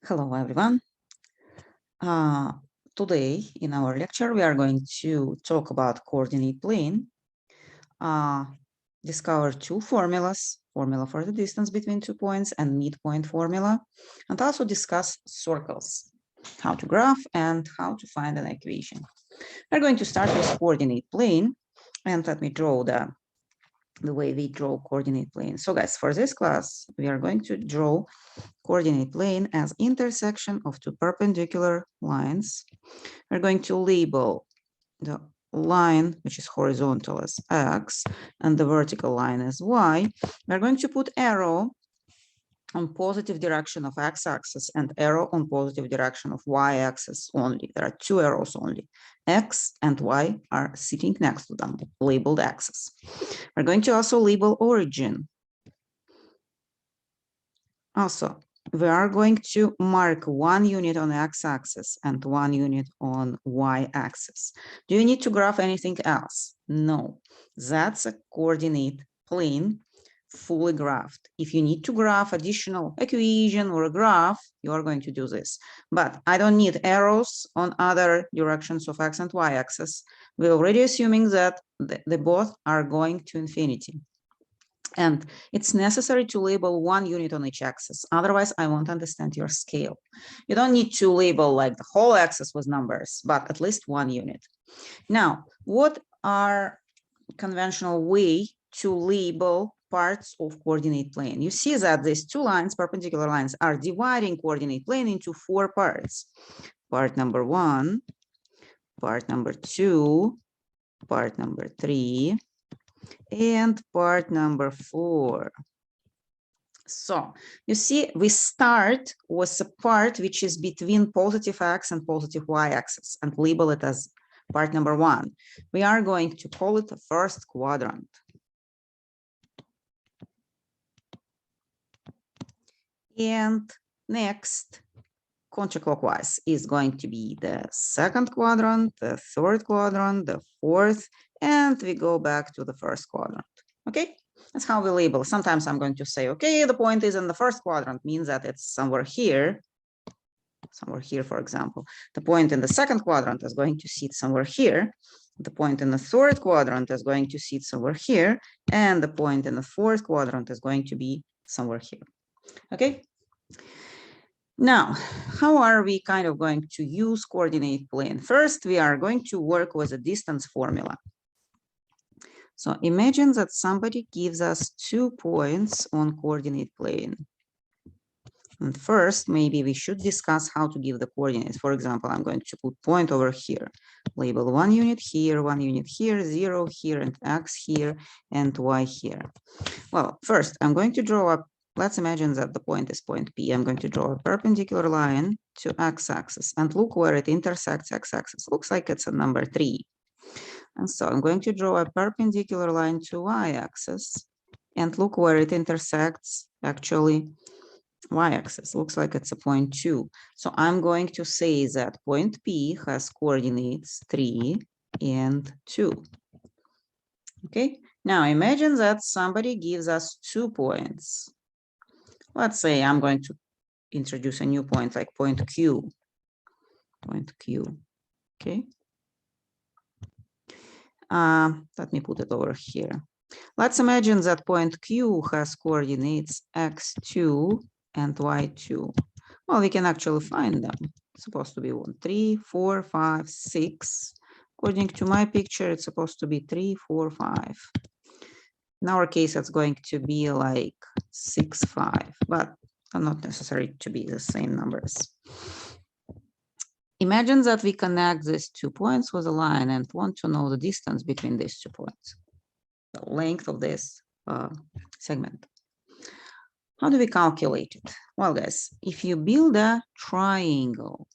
Hello, everyone. Today in our lecture, we are going to talk about coordinate plane, discover two formulas, formula for the distance between 2 points and midpoint formula, and also discuss circles, how to graph and how to find an equation. We're going to start with coordinate plane, and let me draw the way we draw coordinate plane. So guys, for this class, we are going to draw coordinate plane as intersection of two perpendicular lines. We're going to label the line which is horizontal as x and the vertical line as y. We're going to put arrow on positive direction of x-axis and arrow on positive direction of y-axis only. There are two arrows only. X and y are sitting next to them, labeled axis. We're going to also label origin. Also, we are going to mark 1 unit on x-axis and 1 unit on y-axis. Do you need to graph anything else? No, that's a coordinate plane fully graphed. If you need to graph additional equation or a graph, you are going to do this. But I don't need arrows on other directions of x and y-axis. We're already assuming that they both are going to infinity. And it's necessary to label 1 unit on each axis. Otherwise, I won't understand your scale. You don't need to label like the whole axis with numbers, but at least 1 unit. Now, what are conventional way to label parts of coordinate plane? You see that these two lines, perpendicular lines, are dividing coordinate plane into 4 parts. Part number 1, part number 2, part number 3, and part number 4. So you see, we start with a part which is between positive x and positive y axis and label it as part number 1. We are going to call it the first quadrant. And next, counterclockwise is going to be the second quadrant, the third quadrant, the fourth, and we go back to the first quadrant. Okay, that's how we label. Sometimes I'm going to say, okay, the point is in the first quadrant, means that it's somewhere here, for example. The point in the second quadrant is going to sit somewhere here. The point in the third quadrant is going to sit somewhere here, and the point in the fourth quadrant is going to be somewhere here. Okay. Now, how are we kind of going to use coordinate plane? First, we are going to work with a distance formula. So imagine that somebody gives us 2 points on coordinate plane. And first, maybe we should discuss how to give the coordinates. For example, I'm going to put point over here, label 1 unit here, 1 unit here, 0 here, and x here, and y here. Well, first, I'm going to draw up. Let's imagine that the point is point P. I'm going to draw a perpendicular line to x-axis and look where it intersects x-axis. Looks like it's a number 3. And so I'm going to draw a perpendicular line to y-axis and look where it intersects actually y-axis. Looks like it's a point 2. So I'm going to say that point P has coordinates 3 and 2. Okay, now imagine that somebody gives us 2 points. Let's say I'm going to introduce a new point like point Q. Point Q. Okay. Let me put it over here. Let's imagine that point Q has coordinates x2 and y2. Well, we can actually find them. It's supposed to be 1, 3, 4, 5, 6. According to my picture, it's supposed to be 3, 4, 5. In our case, it's going to be like 6, 5, but not necessary to be the same numbers. Imagine that we connect these 2 points with a line and want to know the distance between these 2 points, the length of this segment. How do we calculate it? Well, guys, if you build a triangle,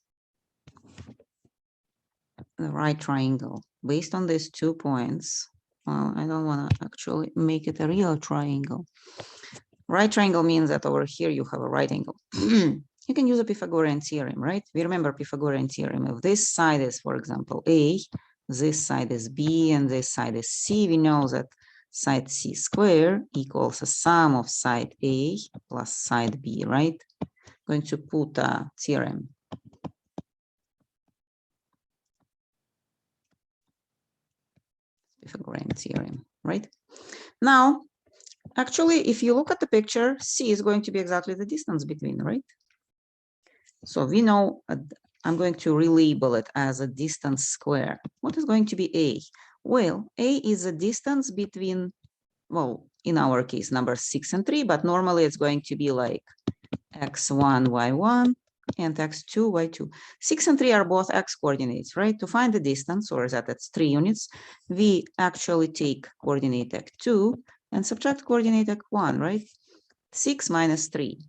the right triangle, based on these 2 points, well, I don't want to actually make it a real triangle. Right triangle means that over here you have a right angle. You can use a Pythagorean theorem, right? We remember Pythagorean theorem. If this side is, for example, A, this side is B, and this side is C, we know that side C squared equals a sum of side A plus side B, right? going to put a theorem. Pythagorean theorem, right? Now, actually, if you look at the picture, C is going to be exactly the distance between, right? So we know, I'm going to relabel it as a distance square. What is going to be A? Well, A is a distance between, well, in our case, numbers 6 and 3, but normally it's going to be like x1, y1, and x2, y2. 6 and 3 are both x coordinates, right? To find the distance, or that it's 3 units, we actually take coordinate x2 and subtract coordinate x1, right? 6 minus 3.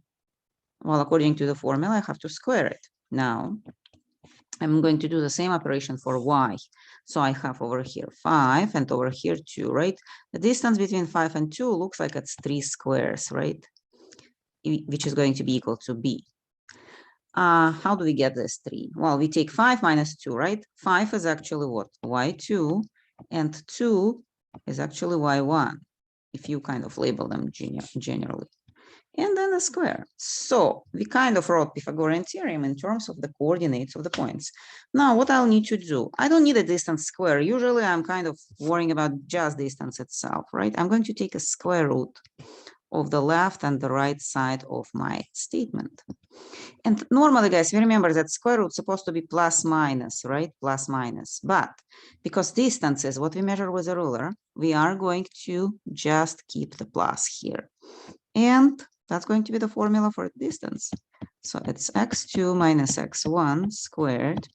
Well, according to the formula, I have to square it. Now, I'm going to do the same operation for y. So I have over here 5 and over here 2, right? The distance between 5 and 2 looks like it's 3 squares, right? Which is going to be equal to b. How do we get this 3? Well, we take 5 minus 2, right? 5 is actually what? y2, and 2 is actually y1, if you kind of label them generally. And then a square. So we kind of wrote Pythagorean theorem in terms of the coordinates of the points. Now, what I'll need to do, I don't need a distance square. Usually I'm kind of worrying about just distance itself, right? I'm going to take a square root of the left and the right side of my statement. And normally, guys, we remember that square root is supposed to be plus minus, right? Plus minus. But because distance is what we measure with a ruler, we are going to just keep the plus here. And that's going to be the formula for distance. So it's x2 minus x1 squared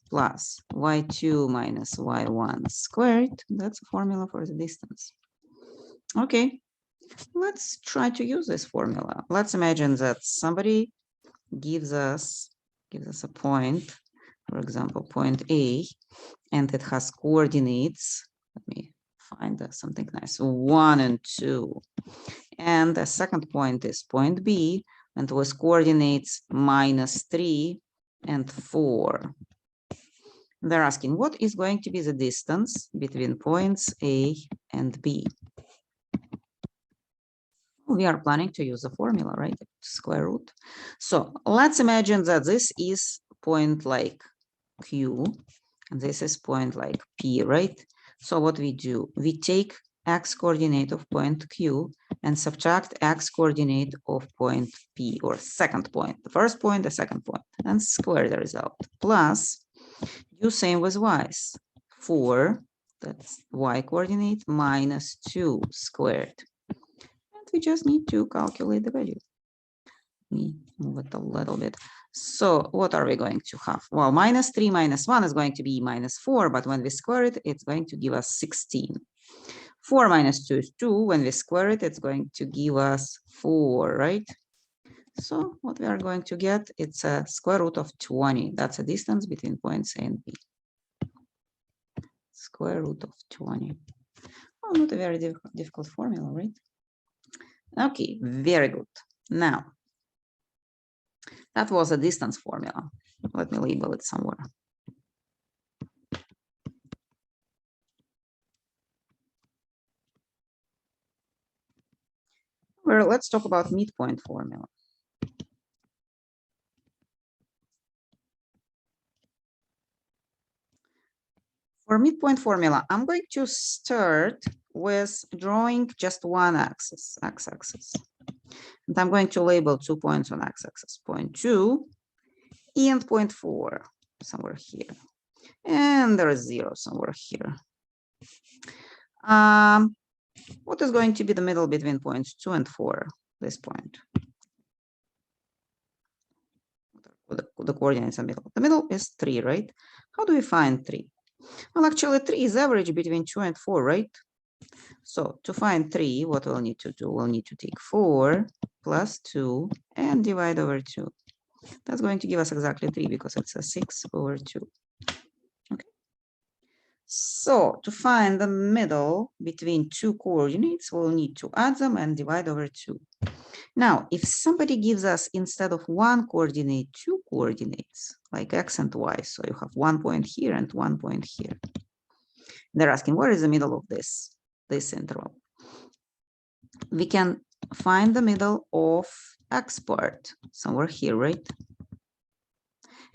plus y2 minus y1 squared. That's a formula for the distance. Okay, let's try to use this formula. Let's imagine that somebody gives us a point, for example, point A, and it has coordinates. Let me find something nice, 1 and 2. And the second point is point B, and with coordinates -3 and 4. They're asking, what is going to be the distance between points A and B? We are planning to use the formula, right? Square root. So let's imagine that this is point like Q, and this is point like P, right? So what we do, we take x coordinate of point Q and subtract x coordinate of point P, or second point, the first point, the second point, and square the result. Plus, do same with y's. 4, that's y coordinate, minus 2 squared. And we just need to calculate the value. Let me move it a little bit. So what are we going to have? Well, -3 minus 1 is going to be -4, but when we square it, it's going to give us 16. 4 minus 2 is 2. When we square it, it's going to give us 4, right? So what we are going to get, it's a square root of 20. That's a distance between points A and B. Square root of 20. Oh, not a very difficult formula, right? Okay, very good. Now, that was a distance formula. Let me label it somewhere. Well, let's talk about midpoint formula. For midpoint formula, I'm going to start with drawing just one axis, x-axis. And I'm going to label 2 points on x-axis, point 2 and point 4, somewhere here. And there is 0 somewhere here. What is going to be the middle between points 2 and 4? This point. The coordinates are middle. The middle is 3, right? How do we find 3? Well, actually, 3 is average between 2 and 4, right? So to find 3, what we'll need to do, we'll need to take 4 plus 2 and divide over 2. That's going to give us exactly 3 because it's a 6 over 2. Okay. So to find the middle between 2 coordinates, we'll need to add them and divide over 2. Now, if somebody gives us, instead of 1 coordinate, 2 coordinates, like x and y, so you have 1 point here and 1 point here. They're asking, where is the middle of this interval? We can find the middle of x part, somewhere here, right?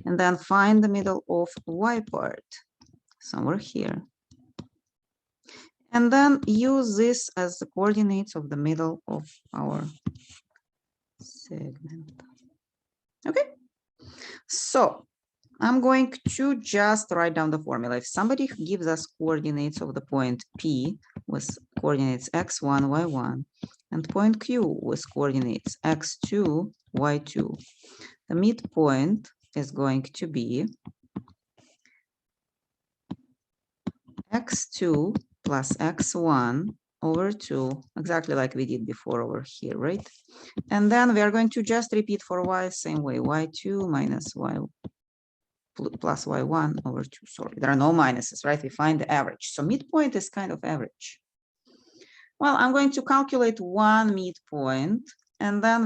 And then find the middle of y part, somewhere here. And then use this as the coordinates of the middle of our segment. Okay, so I'm going to just write down the formula. If somebody gives us coordinates of the point P with coordinates x1, y1, and point Q with coordinates x2, y2, the midpoint is going to be x2 plus x1 over 2, exactly like we did before over here, right? And then we are going to just repeat for y, same way, y2 minus y plus y1 over 2. Sorry, there are no minuses, right? We find the average. So midpoint is kind of average. Well, I'm going to calculate one midpoint, and then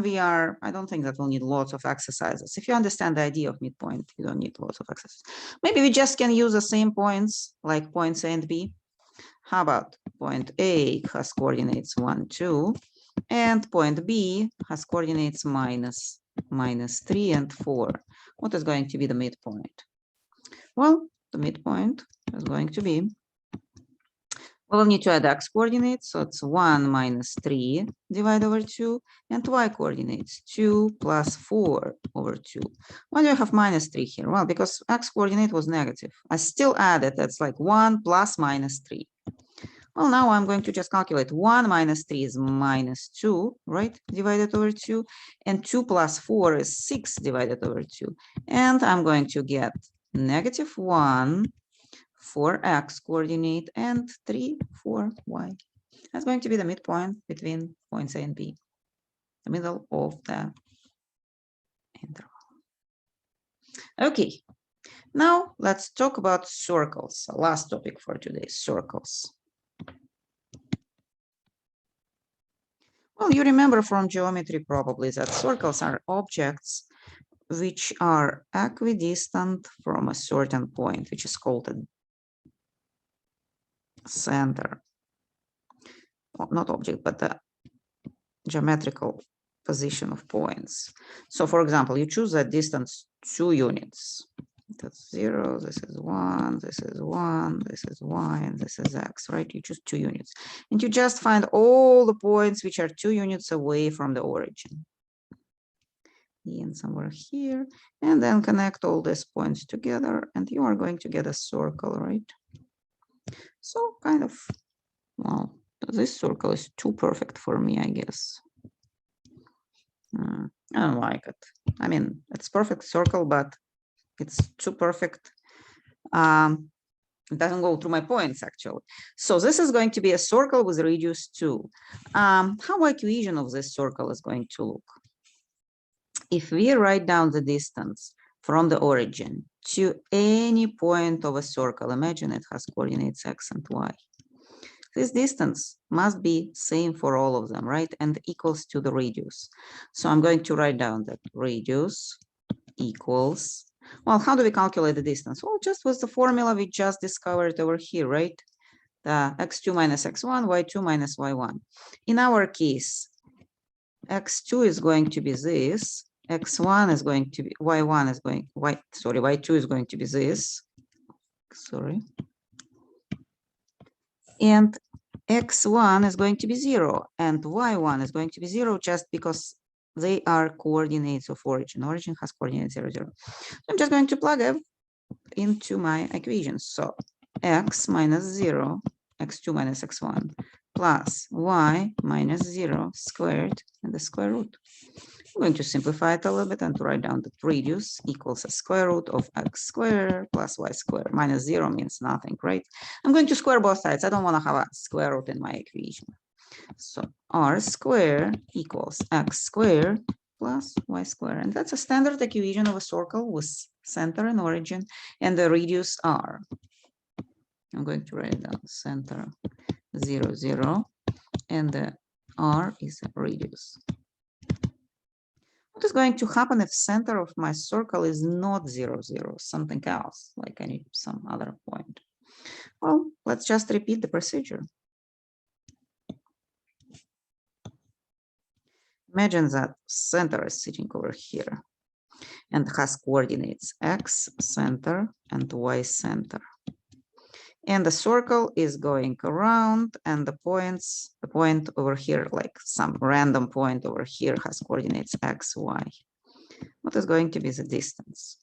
I don't think that we'll need lots of exercises. If you understand the idea of midpoint, you don't need lots of exercises. Maybe we just can use the same points, like points A and B. How about point A has coordinates 1, 2, and point B has coordinates minus 3 and 4. What is going to be the midpoint? Well, the midpoint is going to be, we'll need to add x coordinates, so it's 1 minus 3 divided over 2, and y coordinates 2 plus 4 over 2. Why do I have minus 3 here? Well, because x coordinate was negative. I still add it, that's like 1 plus minus 3. Well, now I'm going to just calculate 1 minus 3 is minus 2, right, divided over 2, and 2 plus 4 is 6 divided over 2. And I'm going to get negative 1 for x coordinate and 3 for y. That's going to be the midpoint between points A and B, the middle of the interval. Okay, now let's talk about circles. Last topic for today, circles. Well, you remember from geometry probably that circles are objects which are equidistant from a certain point, which is called a center. Well, not object, but the geometrical position of points. So for example, you choose a distance 2 units. That's 0, this is 1, this is 1, this is y, and this is x, right? You choose 2 units. And you just find all the points which are 2 units away from the origin. And somewhere here, and then connect all these points together, and you are going to get a circle, right? So kind of, well, this circle is too perfect for me, I guess. I don't like it. I mean, it's perfect circle, but it's too perfect. It doesn't go through my points, actually. So this is going to be a circle with radius 2. How equation of this circle is going to look? If we write down the distance from the origin to any point of a circle, imagine it has coordinates x and y. This distance must be same for all of them, right? And equals to the radius. So I'm going to write down that radius equals, well, how do we calculate the distance? Well, just with the formula we just discovered over here, right? The x2 minus x1, y2 minus y1. In our case, x2 is going to be this, x1 is going to be, y1 is going, y2 is going to be this, and x1 is going to be 0, and y1 is going to be 0 just because they are coordinates of origin. Origin has coordinates 0, 0. I'm just going to plug it into my equations. So x minus 0, x2 minus x1, plus y minus 0 squared and the square root. I'm going to simplify it a little bit and to write down that radius equals a square root of x squared plus y squared. Minus 0 means nothing, right? I'm going to square both sides. I don't want to have a square root in my equation. So r squared equals x squared plus y squared. And that's a standard equation of a circle with center and origin and the radius r. I'm going to write down center 0, 0, and the r is radius. What is going to happen if center of my circle is not 0, 0, something else, like I need some other point? Well, let's just repeat the procedure. Imagine that center is sitting over here and has coordinates x center and y center. And the circle is going around, and the point over here, like some random point over here, has coordinates x, y. What is going to be the distance?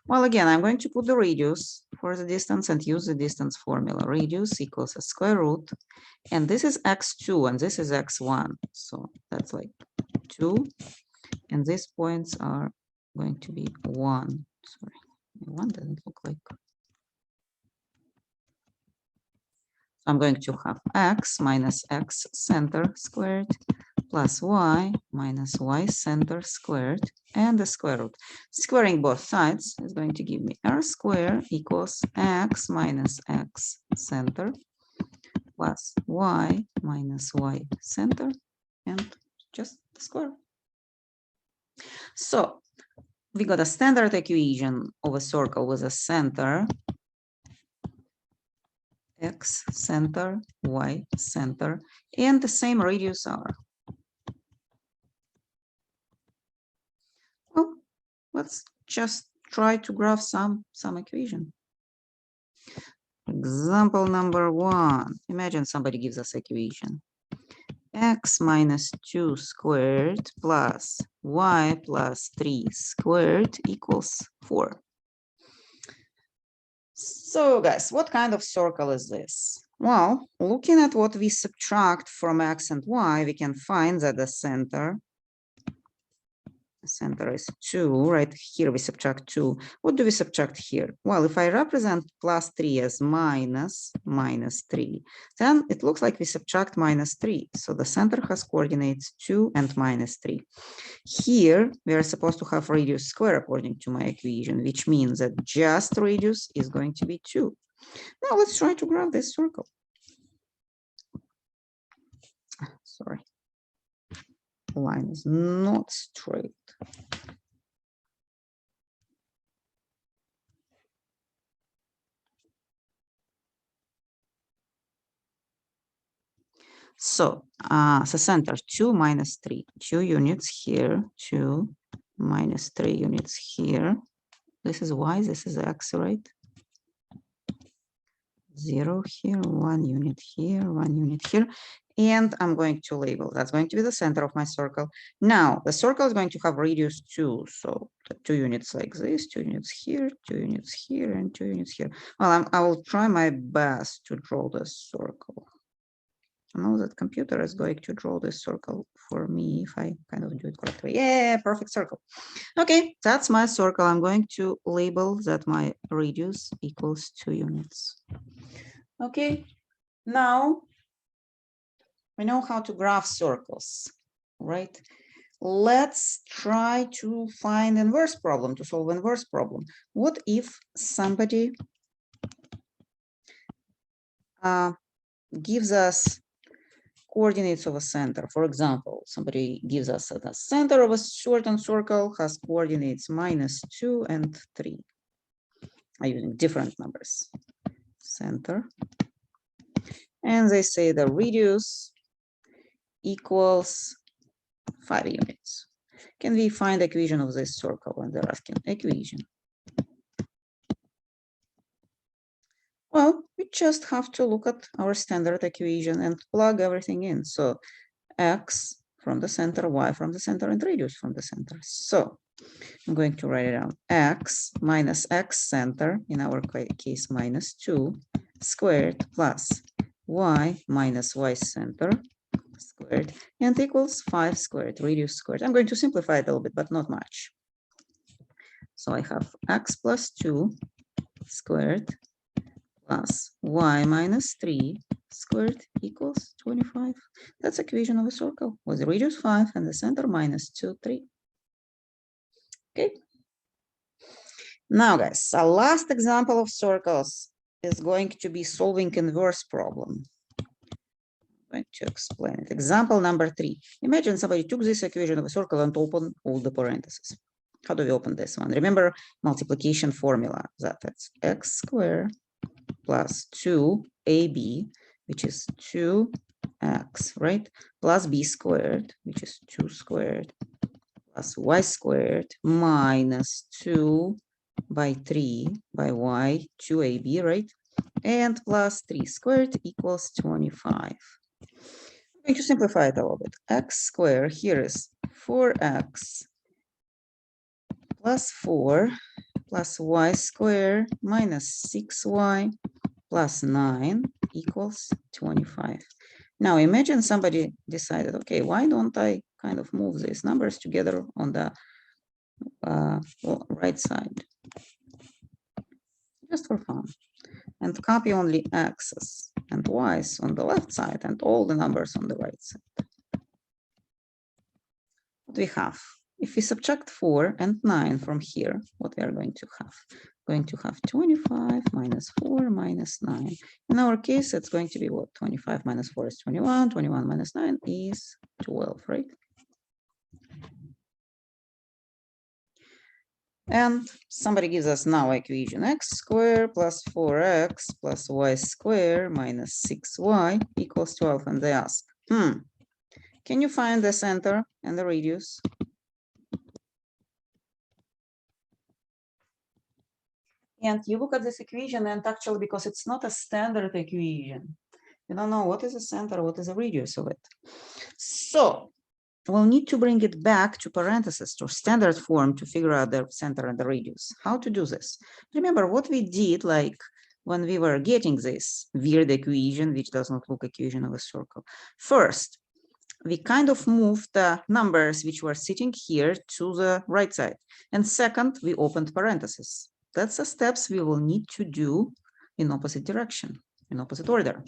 Well, again, I'm going to put the radius for the distance and use the distance formula. Radius equals a square root, and this is x2 and this is x1. So that's like 2, and these points are going to be 1. Sorry, 1 doesn't look like. I'm going to have x minus x center squared plus y minus y center squared and the square root. Squaring both sides is going to give me r square equals x minus x center plus y minus y center and just the square. So we got a standard equation of a circle with a center x center, y center, and the same radius r. Well, let's just try to graph some equation. Example number 1. Imagine somebody gives us equation. X minus 2 squared plus y plus 3 squared equals 4. So guys, what kind of circle is this? Well, looking at what we subtract from x and y, we can find that the center is 2. Right here we subtract 2. What do we subtract here? Well, if I represent plus 3 as minus 3, then it looks like we subtract minus 3. So the center has coordinates 2 and minus 3. Here we are supposed to have radius square according to my equation, which means that just radius is going to be 2. Now let's try to graph this circle. Sorry, the line is not straight. So the center 2 minus 3, 2 units here, 2 minus 3 units here. This is y, this is x, right? 0 here, 1 unit here, 1 unit here. And I'm going to label, that's going to be the center of my circle. Now, the circle is going to have radius 2. So 2 units like this, 2 units here, 2 units here, and 2 units here. Well, I will try my best to draw this circle. I know that computer is going to draw this circle for me if I kind of do it correctly. Yeah, perfect circle. Okay, that's my circle. I'm going to label that my radius equals 2 units. Okay, now we know how to graph circles, right? Let's try to find inverse problem, to solve inverse problem. What if somebody gives us coordinates of a center? For example, somebody gives us that the center of a certain circle has coordinates minus 2 and 3. I'm using different numbers. Center. And they say the radius equals 5 units. Can we find the equation of this circle when they're asking equation? Well, we just have to look at our standard equation and plug everything in. So x from the center, y from the center, and radius from the center. So I'm going to write it down. X minus x center, in our case minus 2 squared plus y minus y center squared, and equals 5 squared, radius squared. I'm going to simplify it a little bit, but not much. So I have x plus 2 squared plus y minus 3 squared equals 25. That's equation of a circle with the radius 5 and the center minus 2, 3. Okay. Now, guys, our last example of circles is going to be solving inverse problem. I'm going to explain it. Example number 3. Imagine somebody took this equation of a circle and opened all the parentheses. How do we open this one? Remember multiplication formula, that's x squared plus 2ab, which is 2 x, right? Plus b squared, which is 2 squared, plus y squared minus 2 by 3 by y, 2ab, right? And plus 3 squared equals 25. I'm going to simplify it a little bit. X squared here is 4x plus 4 plus y squared minus 6y plus 9 equals 25. Now imagine somebody decided, okay, why don't I kind of move these numbers together on the right side, just for fun, and copy only x's and y's on the left side and all the numbers on the right side. What we have? If we subtract 4 and 9 from here, what we are going to have? Going to have 25 minus 4 minus 9. In our case, it's going to be what? 25 minus 4 is 21. 21 minus 9 is 12, right? And somebody gives us now equation x squared plus 4x plus y squared minus 6y equals 12. And they ask, can you find the center and the radius? And you look at this equation, and actually, because it's not a standard equation, you don't know what is the center, what is the radius of it. So we'll need to bring it back to parentheses, to standard form, to figure out the center and the radius. How to do this? Remember what we did, like when we were getting this weird equation, which does not look equation of a circle. First, we kind of moved the numbers which were sitting here to the right side. And second, we opened parentheses. That's the steps we will need to do in opposite direction, in opposite order.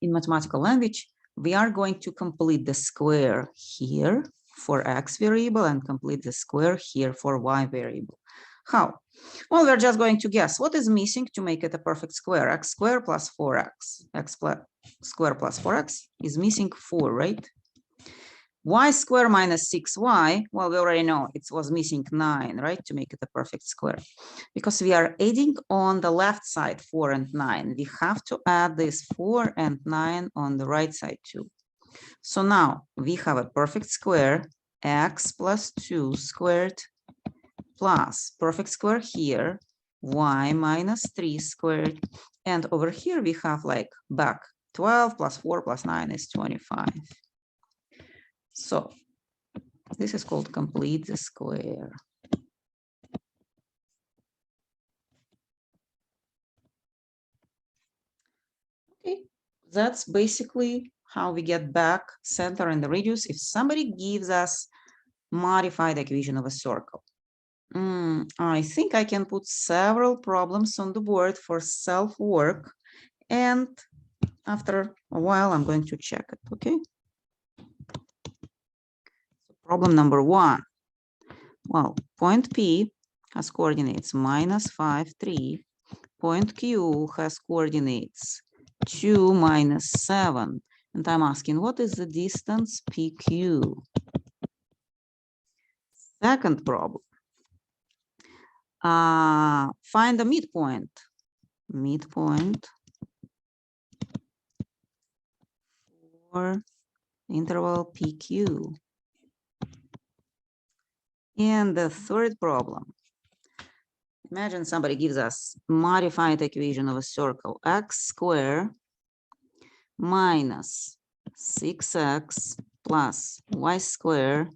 In mathematical language, we are going to complete the square here for x variable and complete the square here for y variable. How? Well, we're just going to guess what is missing to make it a perfect square. X squared plus 4x. X squared plus 4x is missing 4, right? Y squared minus 6y, well, we already know it was missing 9, right, to make it a perfect square. Because we are adding on the left side 4 and 9, we have to add this 4 and 9 on the right side too. So now we have a perfect square, x plus 2 squared plus perfect square here, y minus 3 squared. And over here we have like back 12 plus 4 plus 9 is 25. So this is called complete the square. Okay, that's basically how we get back center and the radius if somebody gives us modified equation of a circle. I think I can put several problems on the board for self-work, and after a while I'm going to check it, okay? Problem number 1. Well, point P has coordinates minus 5, 3. Point Q has coordinates 2, minus 7. And I'm asking, what is the distance PQ? Second problem. Find the midpoint. Midpoint for interval PQ. And the third problem. Imagine somebody gives us modified equation of a circle, x squared minus 6x plus y squared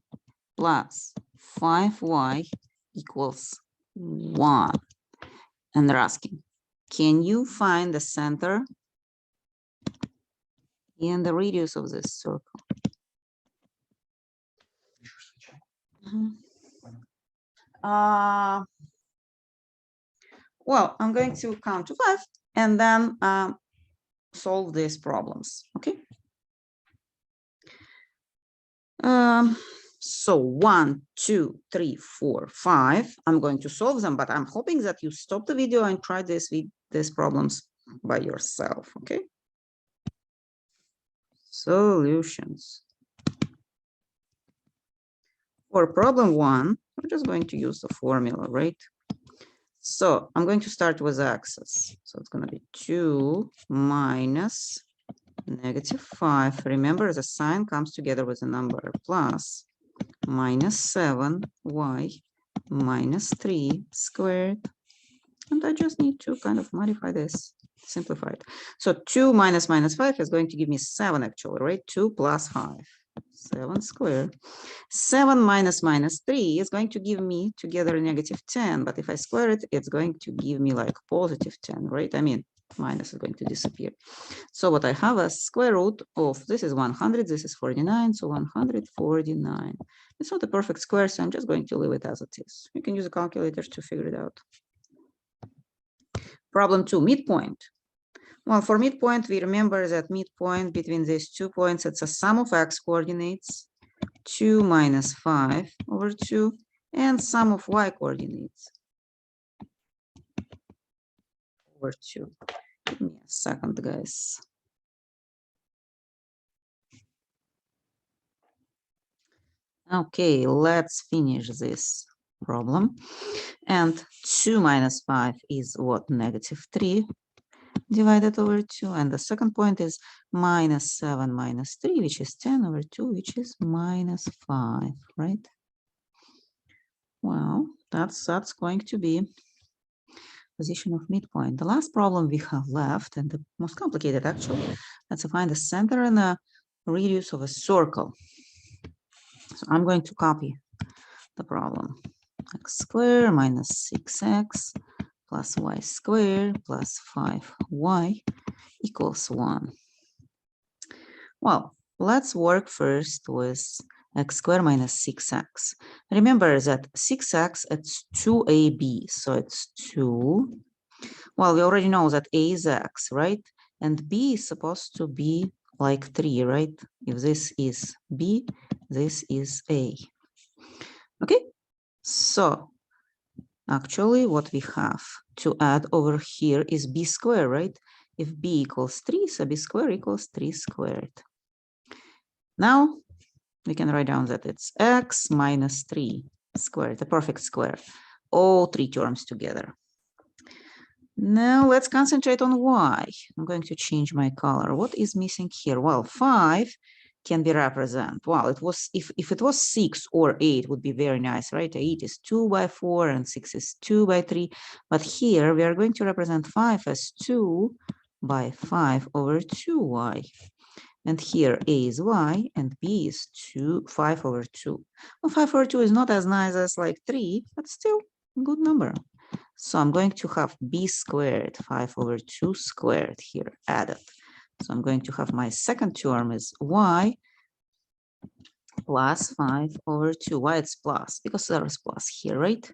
plus 5y equals 1. And they're asking, can you find the center and the radius of this circle? Well, I'm going to count to 5 and then solve these problems, okay? So 1, 2, 3, 4, 5. I'm going to solve them, but I'm hoping that you stop the video and try these problems by yourself, okay? Solutions. For problem 1, we're just going to use the formula, right? So I'm going to start with axis. So it's going to be 2 minus -5. Remember, the sign comes together with a number, plus -7y minus 3 squared. And I just need to kind of modify this, simplify it. So 2 minus -5 is going to give me 7 actually, right? 2 plus 5, 7 squared. 7 minus -3 is going to give me together a -10, but if I square it, it's going to give me like +10, right? I mean, minus is going to disappear. So what I have as square root of, this is 100, this is 49, so 149. It's not a perfect square, so I'm just going to leave it as it is. You can use a calculator to figure it out. Problem 2, midpoint. Well, for midpoint, we remember that midpoint between these 2 points, it's a sum of x coordinates, 2 minus 5 over 2, and sum of y coordinates over 2. Give me a second, guys. Okay, let's finish this problem. And 2 minus 5 is what? -3 divided over 2. And the second point is -7 minus 3, which is 10 over 2, which is -5, right? Well, that's going to be position of midpoint. The last problem we have left, and the most complicated actually, let's find the center and the radius of a circle. So I'm going to copy the problem. X squared minus 6x plus y squared plus 5y equals 1. Well, let's work first with x squared minus 6x. Remember that 6x, it's 2ab, so it's 2. Well, we already know that a is x, right? And b is supposed to be like 3, right? If this is b, this is a. Okay, so actually what we have to add over here is b squared, right? If b equals 3, so b squared equals 3 squared. Now we can write down that it's x minus 3 squared, the perfect square, all 3 terms together. Now let's concentrate on y. I'm going to change my color. What is missing here? Well, 5 can be represented. Well, it was if it was 6 or 8 would be very nice, right? 8 is 2 by 4 and 6 is 2 by 3. But here we are going to represent 5 as 2 by 5 over 2y. And here a is y and b is 5 over 2. Well, 5 over 2 is not as nice as like 3, but still a good number. So I'm going to have b squared, 5 over 2 squared here added. So I'm going to have my second term is y plus 5 over 2. Why it's plus? Because there is plus here, right?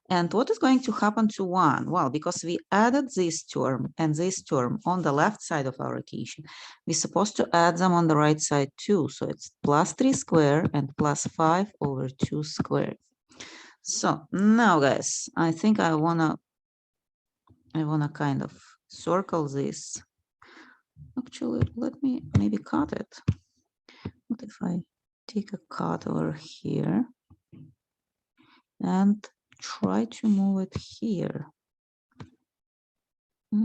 And what is going to happen to 1? Well, because we added this term and this term on the left side of our equation, we're supposed to add them on the right side too. So it's plus 3 squared and plus 5 over 2 squared. So now, guys, I think I wanna kind of circle this. Actually, let me maybe cut it. What if I take a cut over here and try to move it here? I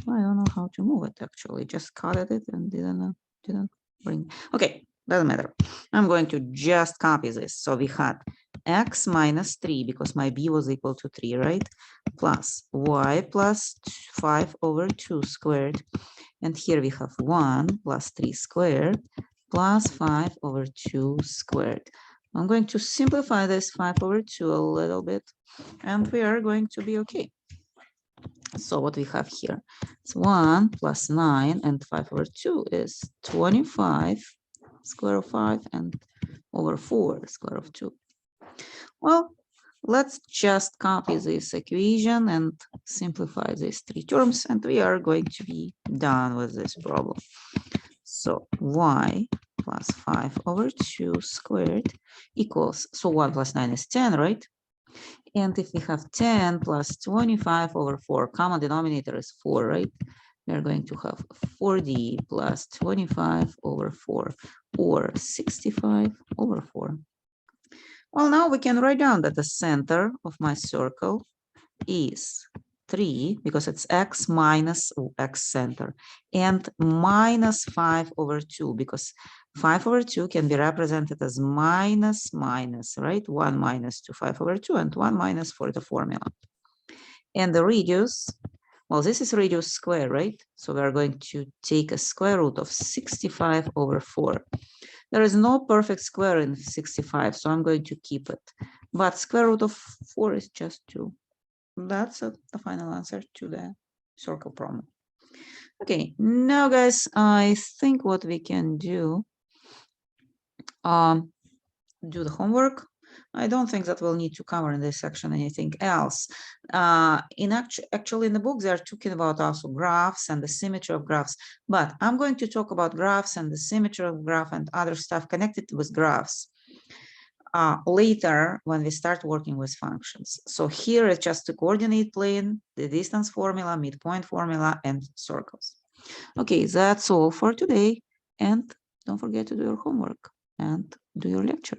don't know how to move it actually. Just cut it and didn't bring. Okay, doesn't matter. I'm going to just copy this. So we had x minus 3 because my b was equal to 3, right? Plus y plus 5 over 2 squared. And here we have 1 plus 3 squared plus 5 over 2 squared. I'm going to simplify this 5 over 2 a little bit, and we are going to be okay. So what we have here, it's 1 plus 9 and 5 over 2 is 25 square of 5 and over 4 square of 2. Well, let's just copy this equation and simplify these 3 terms, and we are going to be done with this problem. So y plus 5 over 2 squared equals, so 1 plus 9 is 10, right? And if we have 10 plus 25 over 4, common denominator is 4, right? We're going to have 40 plus 25 over 4, or 65 over 4. Well, now we can write down that the center of my circle is 3, because it's x minus x center, and minus 5 over 2, because 5 over 2 can be represented as minus minus, right? 1 minus 2, 5 over 2, and 1 minus for the formula. And the radius, well, this is radius square, right? So we're going to take a square root of 65 over 4. There is no perfect square in 65, so I'm going to keep it. But square root of 4 is just 2. That's the final answer to the circle problem. Okay, now guys, I think what we can do the homework. I don't think that we'll need to cover in this section anything else. Actually in the book, they're talking about also graphs and the symmetry of graphs, but I'm going to talk about graphs and the symmetry of graph and other stuff connected with graphs later when we start working with functions. So here it's just the coordinate plane, the distance formula, midpoint formula, and circles. Okay, that's all for today. And don't forget to do your homework and do your lecture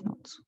notes.